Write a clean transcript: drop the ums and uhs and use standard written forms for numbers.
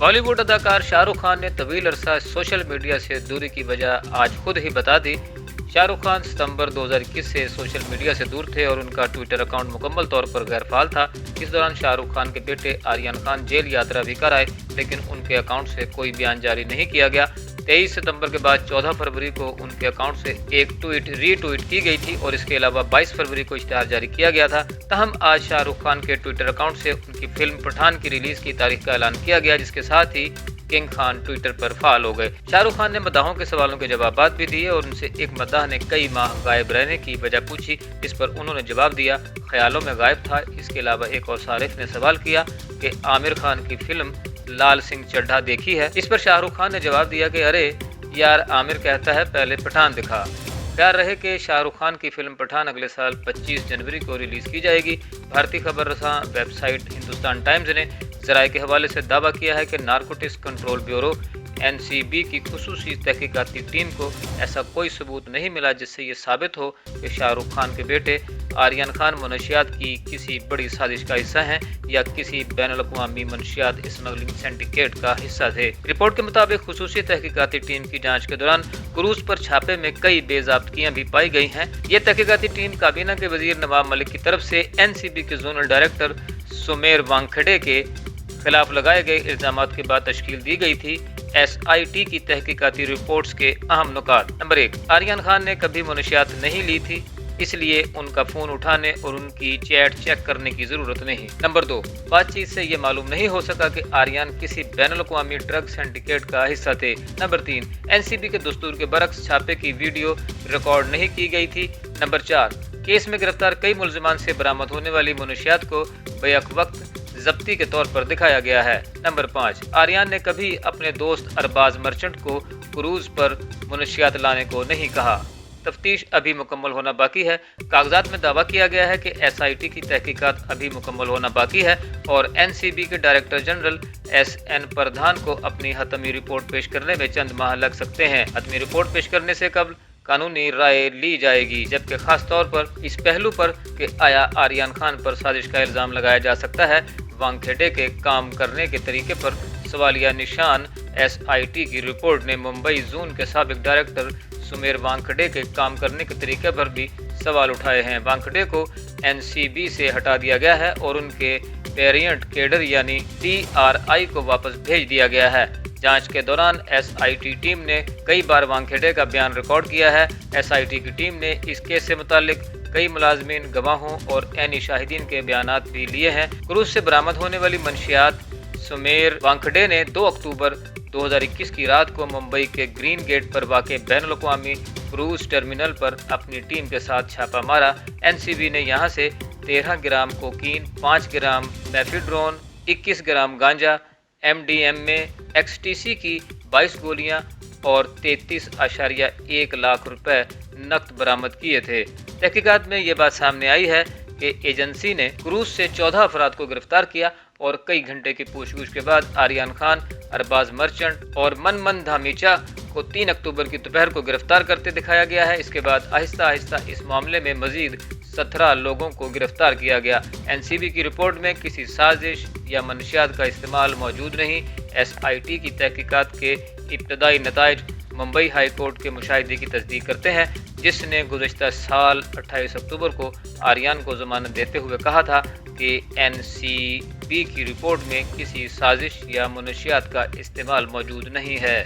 बॉलीवुड अदाकार शाहरुख खान ने तवील अरसा सोशल मीडिया से दूरी की वजह आज खुद ही बता दी। शाहरुख खान सितंबर 2021 से सोशल मीडिया से दूर थे और उनका ट्विटर अकाउंट मुकम्मल तौर पर गैरफाल था। इस दौरान शाहरुख खान के बेटे आर्यन खान जेल यात्रा भी कर आए, लेकिन उनके अकाउंट से कोई बयान जारी नहीं किया गया। 23 सितंबर के बाद 14 फरवरी को उनके अकाउंट से एक ट्वीट रीट्वीट की गई थी और इसके अलावा 22 फरवरी को इश्तिहार जारी किया गया था। तहम आज शाहरुख खान के ट्विटर अकाउंट से उनकी फिल्म पठान की रिलीज की तारीख का ऐलान किया गया, जिसके साथ ही किंग खान ट्विटर पर फाल हो गए। शाहरुख खान ने मद्दाहों के सवालों के जवाब भी दिए और उनसे एक मद्दाह ने कई माह गायब रहने की वजह पूछी। इस पर उन्होंने जवाब दिया, ख्यालों में गायब था। इसके अलावा एक और सारिफ ने सवाल किया कि आमिर खान की फिल्म लाल सिंह चड्ढा देखी है। इस पर शाहरुख खान ने जवाब दिया कि अरे यार, आमिर कहता है पहले पठान दिखा। ख्याल रहे कि शाहरुख खान की फिल्म पठान अगले साल 25 जनवरी को रिलीज की जाएगी। भारतीय खबर रसां वेबसाइट हिंदुस्तान टाइम्स ने ज़राए के हवाले से दावा किया है कि नारकोटिक्स कंट्रोल ब्यूरो NCB की खुसूसी तहकीकाती टीम को ऐसा कोई सबूत नहीं मिला जिससे ये साबित हो कि शाहरुख खान के बेटे आर्यन खान मनशियात की किसी बड़ी साजिश का हिस्सा हैं या किसी बैनुल-अक़वामी मनशियात स्मगलिंग सिंडिकेट का हिस्सा थे। रिपोर्ट के मुताबिक खुसूसी तहकीकाती टीम की जांच के दौरान क्रूज पर छापे में कई बेज़ाब्तगियां भी पाई गई हैं। ये तहकीकाती टीम काबीना के वजीर नवाब मलिक की तरफ से NCB के जोनल डायरेक्टर सुमेर वांगखेड़े के खिलाफ लगाए गए इल्जामात के बाद तश्कील दी गई थी। SIT की तहकीकाती रिपोर्ट्स के अहम नुकात। नंबर 1, आर्यन खान ने कभी मनशियात नहीं ली थी, इसलिए उनका फोन उठाने और उनकी चैट चेक करने की जरूरत नहीं। नंबर 2, बातचीत से ये मालूम नहीं हो सका कि आर्यन किसी बैनुल-अक़वामी ड्रग सिंडिकेट का हिस्सा थे। नंबर 3, NCB के दस्तूर के बरक्स छापे की वीडियो रिकॉर्ड नहीं की गई थी। नंबर 4, केस में गिरफ्तार कई मुलजिमान से बरामद होने वाली मनशियात को बैक वक्त जब्ती के तौर पर दिखाया गया है। नंबर 5, आर्यन ने कभी अपने दोस्त अरबाज मर्चेंट को क्रूज पर मनशियात लाने को नहीं कहा। तफ्तीश अभी मुकम्मल होना बाकी है। कागजात में दावा किया गया है कि SIT की तहकीकात अभी मुकम्मल होना बाकी है और NCB के डायरेक्टर जनरल SN प्रधान को अपनी हतमी रिपोर्ट पेश करने में चंद माह लग सकते हैं। हतमी रिपोर्ट पेश करने से कबल कानूनी राय ली जाएगी, जबकि खास तौर पर इस पहलू पर कि आया आर्यन खान पर साजिश का इल्जाम लगाया जा सकता है। वांगखेड़े के काम करने के तरीके पर सवालिया निशान। SIT की रिपोर्ट ने मुंबई जोन के साबिक डायरेक्टर सुमेर वांगखेड़े के काम करने के तरीके पर भी सवाल उठाए हैं। वांगखेड़े को NCB से हटा दिया गया है और उनके पेरियंट केडर यानी TRI को वापस भेज दिया गया है। जांच के दौरान SIT टीम ने कई बार वांगखेड़े का बयान रिकॉर्ड किया है। SIT की टीम ने इस केस से मुतालिक कई मुलाजमीन, गवाहों और ऐनी शाहिदीन के बयानात भी लिए हैं। क्रूज से बरामद होने वाली मनशियात सुमेर वांगखेड़े ने 2 अक्टूबर 2021 की रात को मुंबई के ग्रीन गेट पर वाक़े बैनुल-अक़वामी क्रूज टर्मिनल पर अपनी टीम के साथ छापा मारा। NCB ने यहां से 13 ग्राम कोकीन, 5 ग्राम मेफेड्रोन, 21 ग्राम गांजा, MDMA, XTC की 22 गोलियां और 33.1 लाख रुपए नकद बरामद किए थे। तहकीकात में ये बात सामने आई है कि एजेंसी ने क्रूज से 14 अफराद को गिरफ्तार किया और कई घंटे की पूछताछ के बाद आर्यन खान, अरबाज मर्चेंट और मनमन धामीचा को 3 अक्टूबर की दोपहर को गिरफ्तार करते दिखाया गया है। इसके बाद आहिस्ता आहिस्ता इस मामले में मजीद 17 लोगों को गिरफ्तार किया गया। NCB की रिपोर्ट में किसी साजिश या मनशियात का इस्तेमाल मौजूद नहीं। SIT की तहकीकात के इब्तदाई नताइज मुंबई हाई कोर्ट के मुशाहिदे की तस्दीक करते हैं, जिसने गुज़श्ता साल 28 अक्टूबर को आर्यन को जमानत देते हुए कहा था कि NCB की रिपोर्ट में किसी साजिश या मनशियात का इस्तेमाल मौजूद नहीं है।